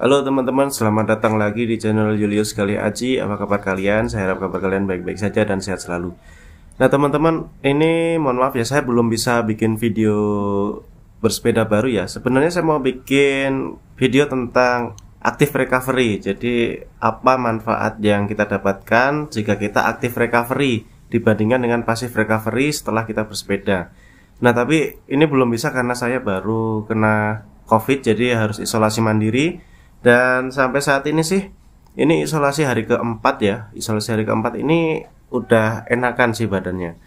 Halo teman-teman, selamat datang lagi di channel Julius Kali Aji. Apa kabar kalian? Saya harap kabar kalian baik-baik saja dan sehat selalu. Nah teman-teman, ini mohon maaf ya, saya belum bisa bikin video bersepeda baru ya. Sebenarnya saya mau bikin video tentang active recovery. Jadi apa manfaat yang kita dapatkan jika kita active recovery dibandingkan dengan passive recovery setelah kita bersepeda. Nah tapi ini belum bisa karena saya baru kena COVID, jadi harus isolasi mandiri. Dan sampai saat ini sih, ini isolasi hari keempat ya. Isolasi hari keempat ini udah enakan sih badannya.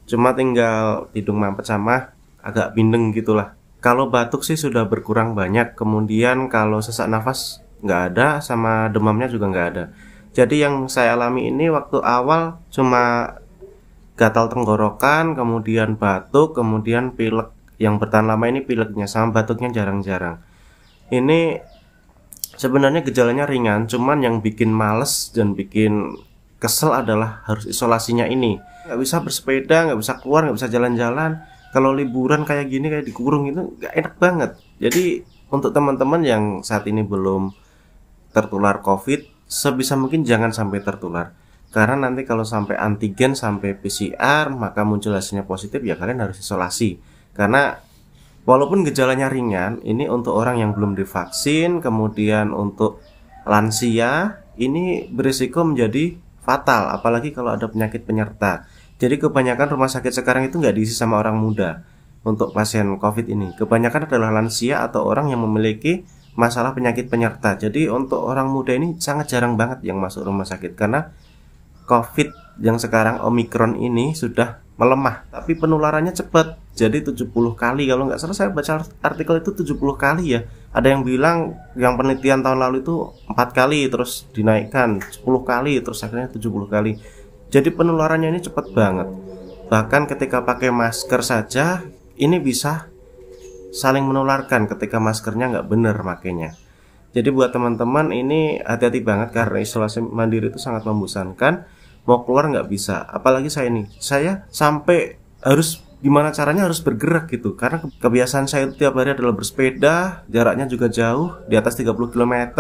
Cuma tinggal hidung mampet sama agak bindeng gitulah. Kalau batuk sih sudah berkurang banyak. Kemudian kalau sesak nafas nggak ada, sama demamnya juga nggak ada. Jadi yang saya alami ini waktu awal cuma gatal tenggorokan, kemudian batuk, kemudian pilek. Yang bertahan lama ini pileknya, sama batuknya jarang-jarang. Ini sebenarnya gejalanya ringan, cuman yang bikin males dan bikin kesel adalah harus isolasinya ini. Nggak bisa bersepeda, nggak bisa keluar, nggak bisa jalan-jalan. Kalau liburan kayak gini, kayak dikurung itu nggak enak banget. Jadi untuk teman-teman yang saat ini belum tertular COVID, sebisa mungkin jangan sampai tertular. Karena nanti kalau sampai antigen, sampai PCR, maka muncul hasilnya positif, ya kalian harus isolasi. Karena walaupun gejalanya ringan, ini untuk orang yang belum divaksin, kemudian untuk lansia, ini berisiko menjadi fatal, apalagi kalau ada penyakit penyerta. Jadi kebanyakan rumah sakit sekarang itu nggak diisi sama orang muda untuk pasien COVID ini. Kebanyakan adalah lansia atau orang yang memiliki masalah penyakit penyerta. Jadi untuk orang muda ini sangat jarang banget yang masuk rumah sakit, karena COVID yang sekarang Omicron ini sudah melemah, tapi penularannya cepat. Jadi 70 kali, kalau nggak salah saya baca artikel itu 70 kali ya. Ada yang bilang yang penelitian tahun lalu itu 4 kali, terus dinaikkan 10 kali, terus akhirnya 70 kali. Jadi penularannya ini cepat banget. Bahkan ketika pakai masker saja, ini bisa saling menularkan ketika maskernya nggak bener makanya. Jadi buat teman-teman ini hati-hati banget, karena isolasi mandiri itu sangat membosankan. Mau keluar nggak bisa, apalagi saya ini, saya sampai harus gimana caranya harus bergerak gitu, karena kebiasaan saya itu tiap hari adalah bersepeda, jaraknya juga jauh, di atas 30 km.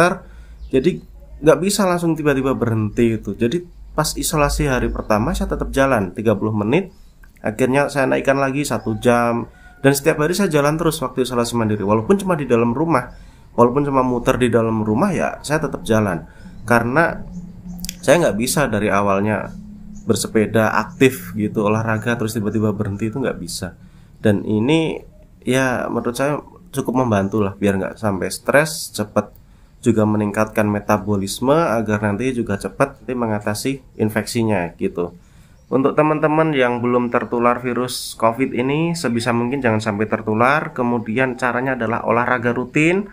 Jadi nggak bisa langsung tiba-tiba berhenti itu. Jadi pas isolasi hari pertama saya tetap jalan 30 menit, akhirnya saya naikkan lagi 1 jam, dan setiap hari saya jalan terus waktu isolasi mandiri. Walaupun cuma di dalam rumah, walaupun cuma muter di dalam rumah, ya saya tetap jalan. Karena saya nggak bisa dari awalnya bersepeda aktif gitu, olahraga terus tiba-tiba berhenti, itu nggak bisa. Dan ini ya menurut saya cukup membantu lah, biar nggak sampai stres, cepat juga meningkatkan metabolisme agar nanti juga cepat mengatasi infeksinya gitu. Untuk teman-teman yang belum tertular virus COVID ini, sebisa mungkin jangan sampai tertular. Kemudian caranya adalah olahraga rutin,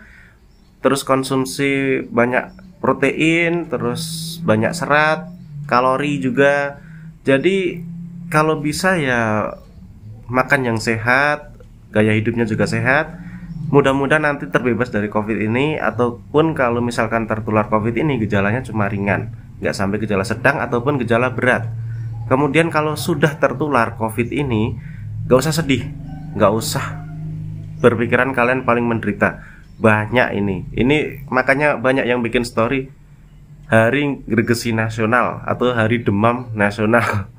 terus konsumsi banyak protein, terus banyak serat, kalori juga. Jadi kalau bisa ya makan yang sehat, gaya hidupnya juga sehat. Mudah-mudahan nanti terbebas dari COVID ini, ataupun kalau misalkan tertular COVID ini gejalanya cuma ringan, nggak sampai gejala sedang ataupun gejala berat. Kemudian kalau sudah tertular COVID ini, nggak usah sedih, nggak usah berpikiran kalian paling menderita. Banyak ini makanya banyak yang bikin story hari Gregesi Nasional atau hari demam nasional.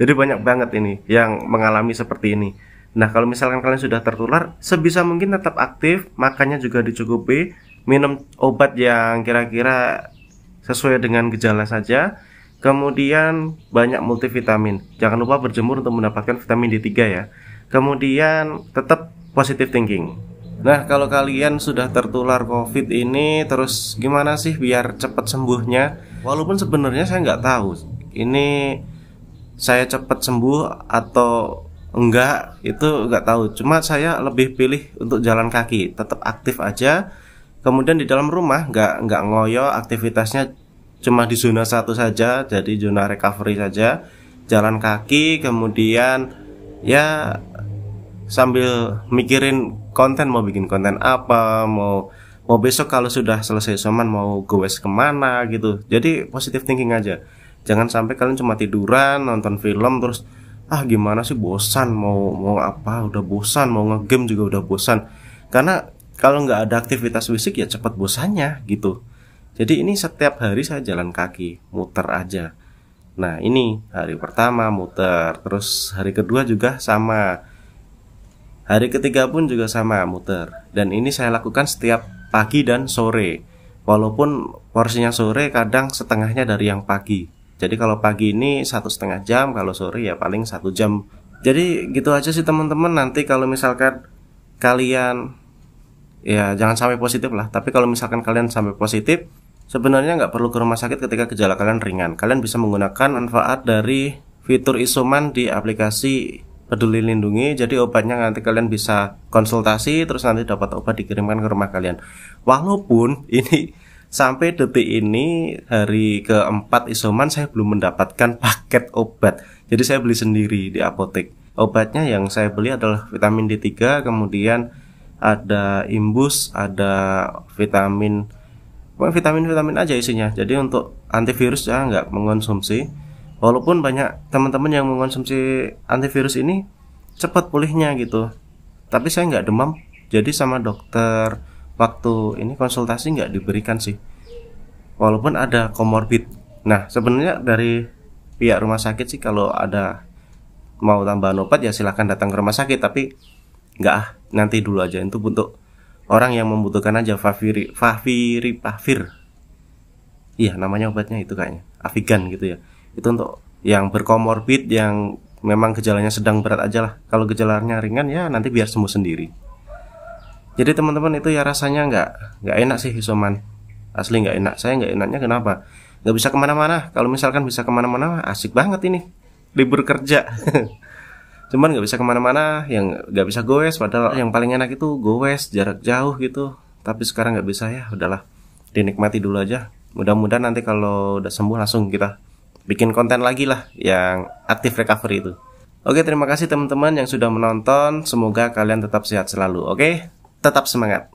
Jadi banyak banget ini yang mengalami seperti ini. Nah kalau misalkan kalian sudah tertular, sebisa mungkin tetap aktif, makannya juga dicukupi, minum obat yang kira-kira sesuai dengan gejala saja. Kemudian banyak multivitamin, jangan lupa berjemur untuk mendapatkan vitamin D3 ya. Kemudian tetap positive thinking. Nah kalau kalian sudah tertular COVID ini, terus gimana sih biar cepat sembuhnya? Walaupun sebenarnya saya nggak tahu ini saya cepat sembuh atau enggak, itu nggak tahu. Cuma saya lebih pilih untuk jalan kaki, tetap aktif aja. Kemudian di dalam rumah nggak ngoyo, aktivitasnya cuma di zona 1 saja, jadi zona recovery saja. Jalan kaki, kemudian ya sambil mikirin konten, mau bikin konten apa, mau besok kalau sudah selesai isoman mau goes kemana gitu. Jadi positive thinking aja. Jangan sampai kalian cuma tiduran, nonton film, terus gimana sih, bosan, mau apa, udah bosan, mau ngegame juga udah bosan. Karena kalau nggak ada aktivitas fisik ya cepat bosannya gitu. Jadi ini setiap hari saya jalan kaki, muter aja. Nah ini hari pertama muter, terus hari kedua juga sama, hari ketiga pun juga sama muter. Dan ini saya lakukan setiap pagi dan sore. Walaupun porsinya sore kadang setengahnya dari yang pagi. Jadi kalau pagi ini 1,5 jam, kalau sore ya paling 1 jam. Jadi gitu aja sih teman-teman. Nanti kalau misalkan kalian, ya jangan sampai positif lah, tapi kalau misalkan kalian sampai positif, sebenarnya nggak perlu ke rumah sakit ketika gejala kalian ringan. Kalian bisa menggunakan manfaat dari fitur isoman di aplikasi Peduli Lindungi. Jadi obatnya nanti kalian bisa konsultasi, terus nanti dapat obat dikirimkan ke rumah kalian. Walaupun ini sampai detik ini hari keempat isoman saya belum mendapatkan paket obat. Jadi saya beli sendiri di apotek. Obatnya yang saya beli adalah vitamin D3, kemudian ada imbus, ada vitamin aja isinya. Jadi untuk antivirus ya nggak mengonsumsi. Walaupun banyak teman-teman yang mengonsumsi antivirus ini cepat pulihnya gitu. Tapi saya nggak demam. Jadi sama dokter waktu ini konsultasi nggak diberikan sih, walaupun ada komorbid. Nah sebenarnya dari pihak rumah sakit sih kalau ada mau tambahan obat ya silahkan datang ke rumah sakit, tapi nggak nanti dulu aja. Itu untuk orang yang membutuhkan aja. Favipiravir, iya namanya obatnya itu kayaknya Avigan gitu ya. Itu untuk yang berkomorbid, yang memang gejalanya sedang berat aja lah. Kalau gejalanya ringan ya nanti biar sembuh sendiri. Jadi teman-teman itu ya rasanya nggak enak sih isoman, asli nggak enak. Saya nggak enaknya kenapa? Nggak bisa kemana-mana. Kalau misalkan bisa kemana-mana asik banget ini, libur kerja. Cuman nggak bisa kemana-mana, yang nggak bisa goes. Padahal yang paling enak itu goes jarak jauh gitu. Tapi sekarang nggak bisa, ya udahlah, dinikmati dulu aja. Mudah-mudahan nanti kalau udah sembuh langsung kita bikin konten lagi lah yang aktif recovery itu. Oke, terima kasih teman-teman yang sudah menonton. Semoga kalian tetap sehat selalu. Oke, tetap semangat.